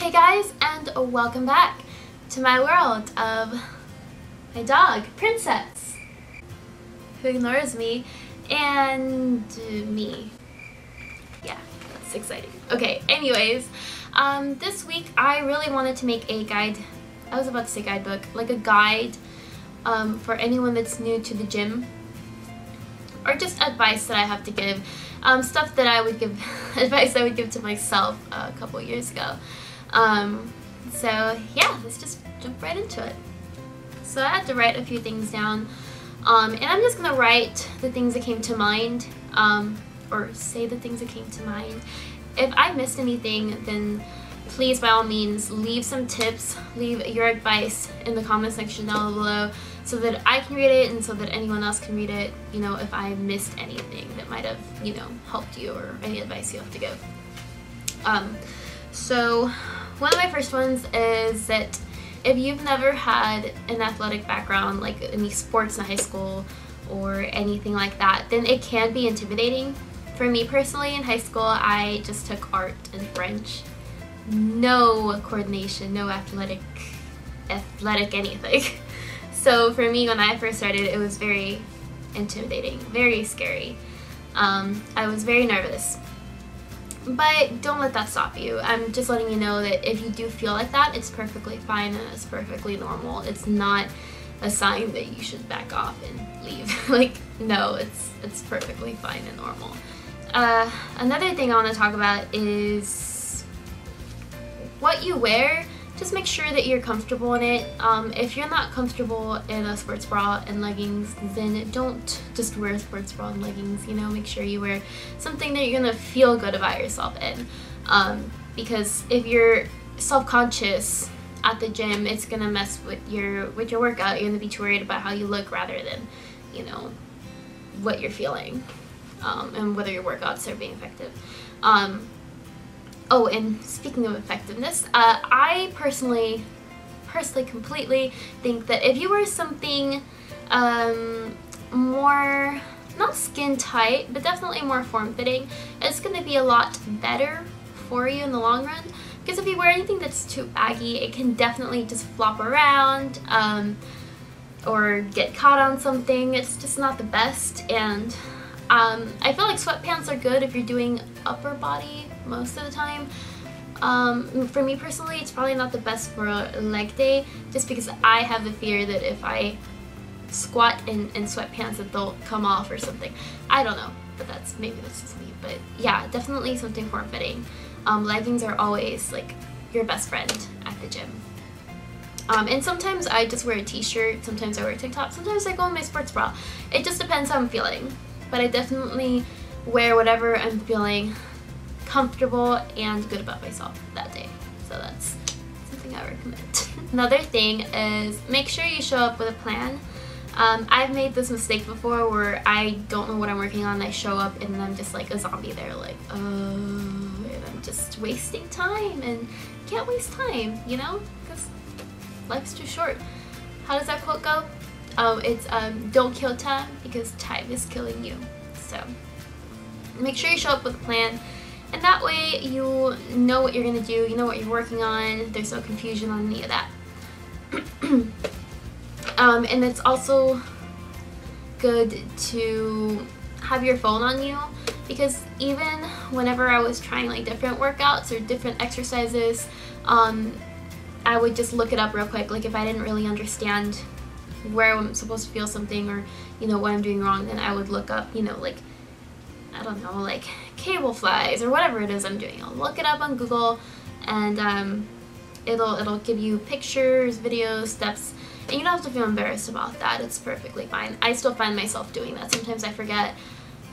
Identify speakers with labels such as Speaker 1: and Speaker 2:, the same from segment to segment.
Speaker 1: Hey guys, and welcome back to my world of my dog, Princess, who ignores me, and me. Yeah, that's exciting. Okay, anyways, this week I really wanted to make a guide. I was about to say guidebook, like a guide for anyone that's new to the gym, or just advice that I have to give, stuff that I would give, advice I would give to myself a couple years ago. So yeah, let's just jump right into it. So I had to write a few things down, and I'm just gonna write the things that came to mind, or say the things that came to mind. If I missed anything, then please by all means leave some tips, leave your advice in the comment section down below so that I can read it and so that anyone else can read it, you know, if I missed anything that might have, you know, helped you, or any advice you have to give. So one of my first ones is that if you've never had an athletic background, like any sports in high school or anything like that, then it can be intimidating. For me personally, in high school, I just took art and French. No coordination, no athletic anything. So for me, when I first started, it was very intimidating, very scary. I was very nervous. But don't let that stop you. I'm just letting you know that if you do feel like that, it's perfectly fine and it's perfectly normal. It's not a sign that you should back off and leave. Like, no, it's perfectly fine and normal. Another thing I want to talk about is what you wear. Just make sure that you're comfortable in it. If you're not comfortable in a sports bra and leggings, then don't just wear a sports bra and leggings, you know. Make sure you wear something that you're gonna feel good about yourself in. Because if you're self-conscious at the gym, it's gonna mess with your workout. You're gonna be too worried about how you look rather than, you know, what you're feeling, and whether your workouts are being effective. Oh, and speaking of effectiveness, I personally completely think that if you wear something more, not skin tight, but definitely more form-fitting, it's going to be a lot better for you in the long run. Because if you wear anything that's too baggy, it can definitely just flop around, or get caught on something. It's just not the best. And I feel like sweatpants are good if you're doing upper body most of the time. For me personally, it's probably not the best for a leg day, just because I have the fear that if I squat in sweatpants that they'll come off or something. I don't know, but maybe that's just me. But yeah, definitely something form-fitting. Leggings are always like your best friend at the gym. And sometimes I just wear a t-shirt, sometimes I wear a tank top, sometimes I go in my sports bra. It just depends how I'm feeling. But I definitely wear whatever I'm feeling comfortable and good about myself that day. So that's something I recommend. Another thing is make sure you show up with a plan. I've made this mistake before where I don't know what I'm working on. I show up and I'm just like a zombie there, like, and I'm just wasting time, and can't waste time, you know, because life's too short. How does that quote go? It's don't kill time because time is killing you. So make sure you show up with a plan, and that way you know what you're gonna do, you know what you're working on, there's no confusion on any of that. And it's also good to have your phone on you, because even whenever I was trying like different workouts or different exercises, I would just look it up real quick. Like if I didn't really understand where I'm supposed to feel something, or you know what I'm doing wrong, then I would look up, you know, like, I don't know, like cable flies or whatever it is I'm doing. I'll look it up on Google, and it'll give you pictures, videos, steps, and you don't have to feel embarrassed about that. It's perfectly fine. I still find myself doing that. Sometimes I forget,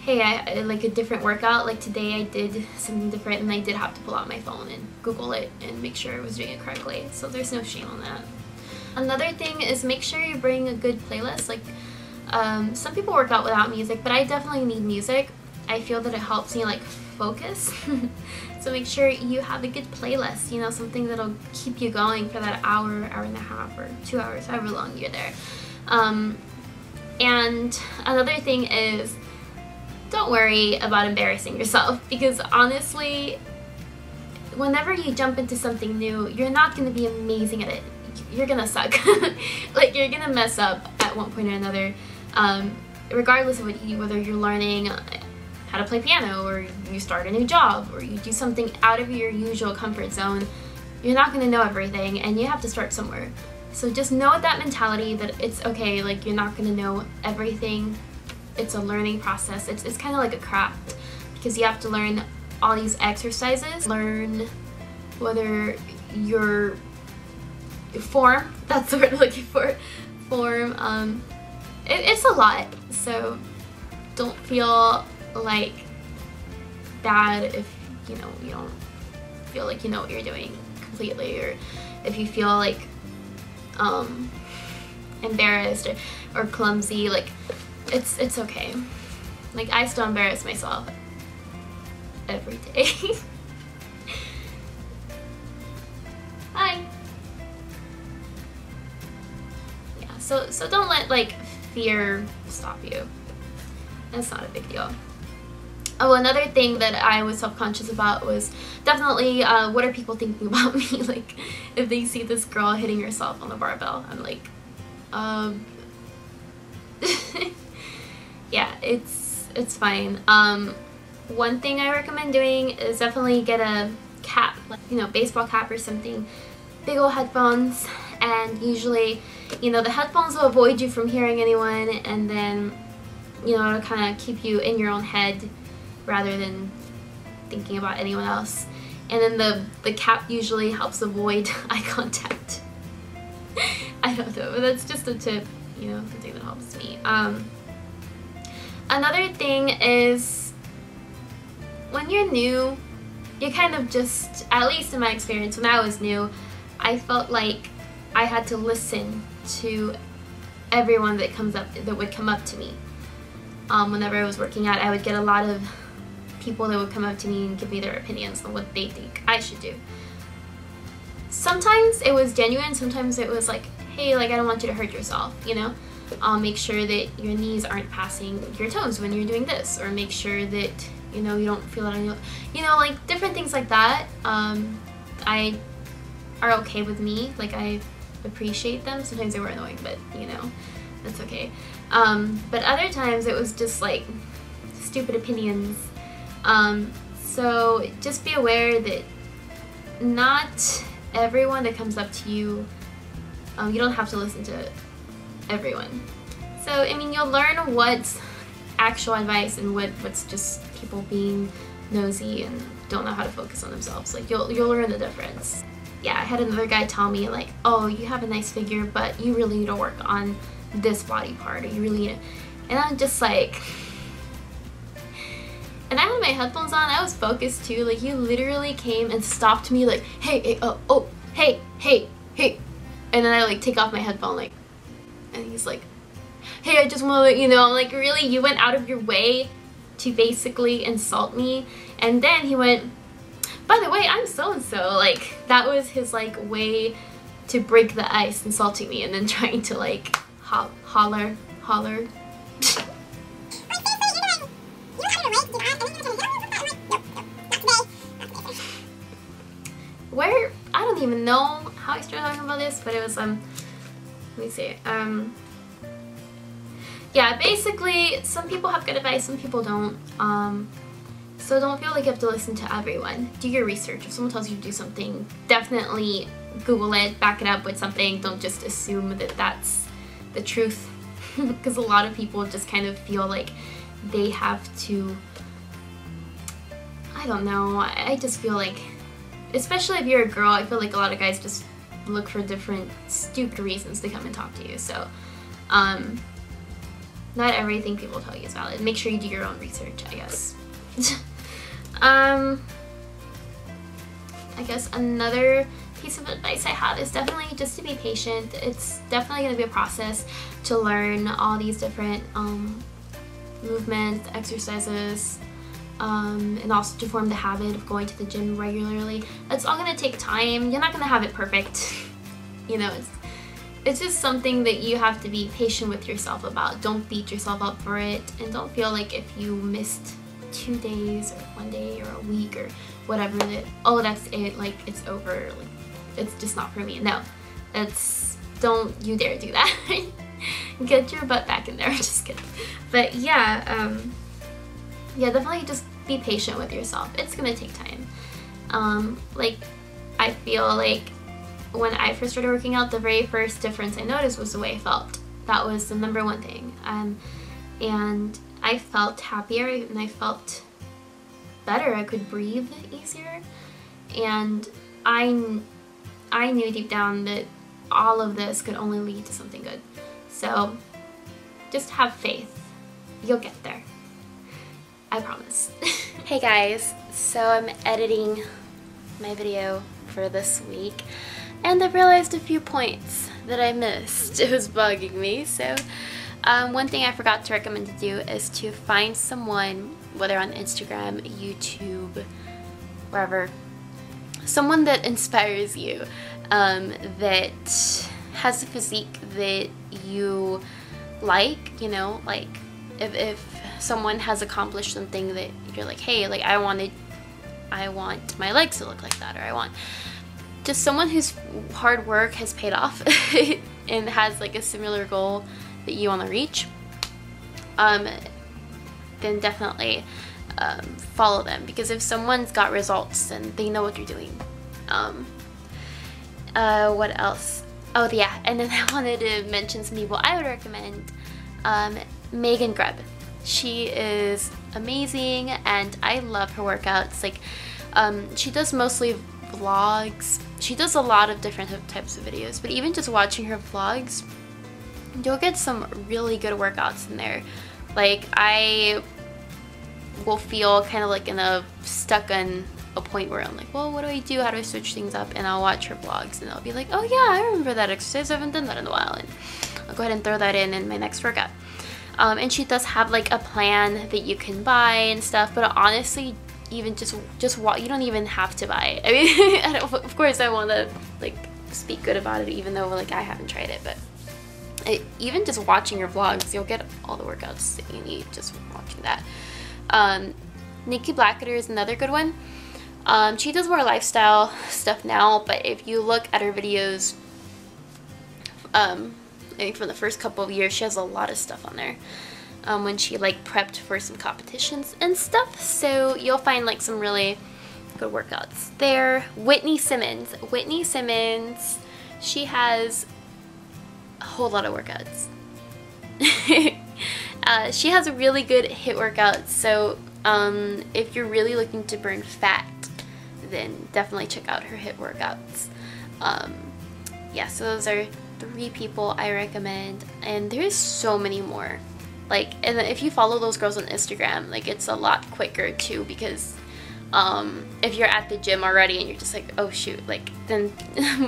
Speaker 1: hey, I like a different workout, like today I did something different, and I did have to pull out my phone and Google it and make sure I was doing it correctly. So there's no shame on that. Another thing is make sure you bring a good playlist. Like, some people work out without music, but I definitely need music. I feel that it helps me like focus. So make sure you have a good playlist, you know, something that'll keep you going for that hour, hour and a half, or 2 hours, however long you're there. And another thing is, don't worry about embarrassing yourself, because honestly, whenever you jump into something new, you're not going to be amazing at it. You're going to suck. Like, you're going to mess up at one point or another, regardless of whether you're learning how to play piano, or you start a new job, or you do something out of your usual comfort zone. You're not going to know everything, and you have to start somewhere. So just know with that mentality that it's okay, like, you're not going to know everything. It's a learning process. It's kind of like a craft, because you have to learn all these exercises, learn whether your form, that's the word I'm looking for, form, it's a lot. So don't feel like bad if, you know, you don't feel like you know what you're doing completely, or if you feel like embarrassed or clumsy. Like, it's okay. Like, I still embarrass myself every day. Hi. Yeah, so don't let, like, fear stop you. That's not a big deal. Oh, another thing that I was self-conscious about was definitely what are people thinking about me? Like, if they see this girl hitting herself on the barbell, I'm like, yeah, it's fine. One thing I recommend doing is definitely get a cap, like, you know, baseball cap or something, big old headphones, and usually, you know, the headphones will avoid you from hearing anyone, and then, you know, it'll kind of keep you in your own head rather than thinking about anyone else. And then the cap usually helps avoid eye contact. I don't know, but that's just a tip, you know, something that helps me. Another thing is, when you're new, you kind of just, at least in my experience when I was new, I felt like I had to listen to everyone that would come up to me. Whenever I was working out, I would get a lot of people that would come up to me and give me their opinions on what they think I should do. Sometimes it was genuine, sometimes it was like, hey, like, I don't want you to hurt yourself, you know? Make sure that your knees aren't passing your toes when you're doing this, or make sure that, you know, you don't feel it on your, you know, like, different things like that. Are okay with me. Like, I appreciate them. Sometimes they were annoying, but, you know, that's okay. But other times it was just like stupid opinions. So just be aware that not everyone that comes up to you, you don't have to listen to everyone. So, I mean, you'll learn what's actual advice and what's just people being nosy and don't know how to focus on themselves. Like, you'll learn the difference. Yeah, I had another guy tell me, like, oh, you have a nice figure, but you really need to work on this body part, or you really need to, and I'm just like, and I had my headphones on, I was focused too, like, he literally came and stopped me, like, hey, oh, hey, and then I, like, take off my headphone, like, and he's like, hey, I just want to let you know. I'm like, really? You went out of your way to basically insult me? And then he went, by the way, I'm so-and-so. Like, that was his, like, way to break the ice, insulting me, and then trying to, like, holler. Where, I don't even know how I started talking about this, but it was, let me see, yeah, basically, some people have good advice, some people don't, so don't feel like you have to listen to everyone. Do your research. If someone tells you to do something, definitely Google it, back it up with something. Don't just assume that that's the truth, because a lot of people just kind of feel like they have to, I don't know, I just feel like, especially if you're a girl, I feel like a lot of guys just look for different stupid reasons to come and talk to you. So, not everything people tell you is valid. Make sure you do your own research, I guess. I guess another piece of advice I have is definitely just to be patient. It's definitely going to be a process to learn all these different movements, exercises, and also to form the habit of going to the gym regularly. It's all going to take time. You're not going to have it perfect. You know, it's just something that you have to be patient with yourself about. Don't beat yourself up for it, and don't feel like if you missed 2 days or 1 day or a week or whatever that, oh, that's it, like it's over, like it's just not for me. No, don't you dare do that. Get your butt back in there. Just kidding. But yeah, yeah, definitely just be patient with yourself. It's gonna take time. Like I feel like when I first started working out, the very first difference I noticed was the way I felt. That was the #1 thing. And I felt happier and I felt better. I could breathe easier, and I knew deep down that all of this could only lead to something good. So just have faith. You'll get there. I promise. Hey guys, so I'm editing my video for this week, and I realized a few points that I missed. It was bugging me. So one thing I forgot to recommend to do is to find someone, whether on Instagram, YouTube, wherever, someone that inspires you, that has a physique that you like, you know, like if someone has accomplished something that you're like, hey, like I want my legs to look like that, or I want just someone whose hard work has paid off and has like a similar goal that you want to reach, then definitely follow them, because if someone's got results, then they know what they're doing. What else? Oh yeah, and then I wanted to mention some people I would recommend. MEGGAN GRUBB. She is amazing and I love her workouts. Like she does mostly vlogs. She does a lot of different types of videos, but even just watching her vlogs, you'll get some really good workouts in there. Like I will feel kind of like stuck on a point where I'm like, well, what do I do? How do I switch things up? And I'll watch her vlogs and I'll be like, oh yeah, I remember that exercise. I haven't done that in a while, and I'll go ahead and throw that in my next workout. And she does have like a plan that you can buy and stuff, but honestly, even just you don't even have to buy it. I mean, of course I want to like speak good about it, even though like I haven't tried it, but even just watching your vlogs, you'll get all the workouts that you need just watching that. NIKKI Blackketter is another good one. She does more lifestyle stuff now, but if you look at her videos, I think from the first couple of years, she has a lot of stuff on there. When she like prepped for some competitions and stuff, so you'll find like some really good workouts there. Whitney Simmons, she has a whole lot of workouts. She has a really good HIIT workout, so if you're really looking to burn fat, then definitely check out her HIIT workouts. Yeah, so those are 3 people I recommend, and there's so many more. Like, and if you follow those girls on Instagram, like it's a lot quicker too, because if you're at the gym already and you're just like, oh shoot, like then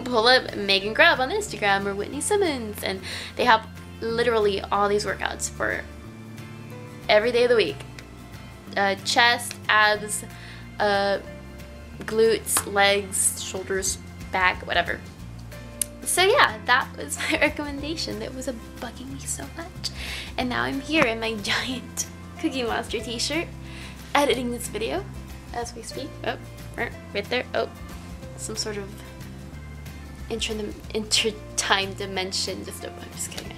Speaker 1: pull up MEGGAN GRUBB on Instagram or Whitney Simmons, and they have literally all these workouts for every day of the week. Chest, abs, glutes, legs, shoulders, back, whatever. So yeah, that was my recommendation that was bugging me so much. And now I'm here in my giant Cookie Monster t-shirt editing this video as we speak. Oh, right there. Oh, some sort of inter-time dimension. I'm just kidding.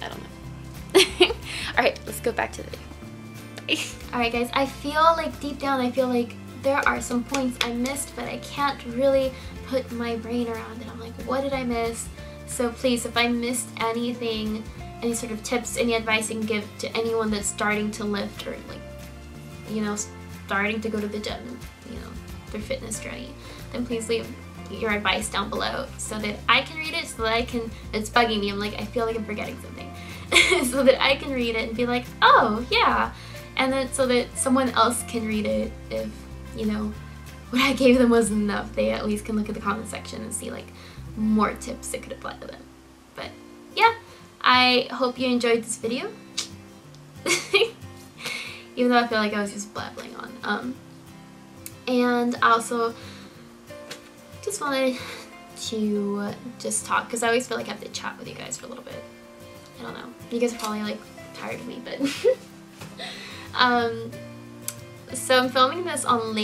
Speaker 1: I don't know. Alright, let's go back to the video. Alright guys, I feel like deep down, I feel like there are some points I missed, but I can't really put my brain around it. I'm like, what did I miss? So please, if I missed anything, any sort of tips, any advice you can give to anyone that's starting to lift, or like, you know, starting to go to the gym, you know, their fitness journey, then please leave your advice down below so that I can read it, so that I can, it's bugging me, I'm like, I feel like I'm forgetting something, so that I can read it and be like, oh yeah, and then so that someone else can read it if, you know, what I gave them wasn't enough. They at least can look at the comment section and see like more tips that could apply to them. But yeah, I hope you enjoyed this video. Even though I feel like I was just blabbling on. And I also just wanted to just talk, because I always feel like I have to chat with you guys for a little bit. I don't know. You guys are probably like tired of me, but so I'm filming this on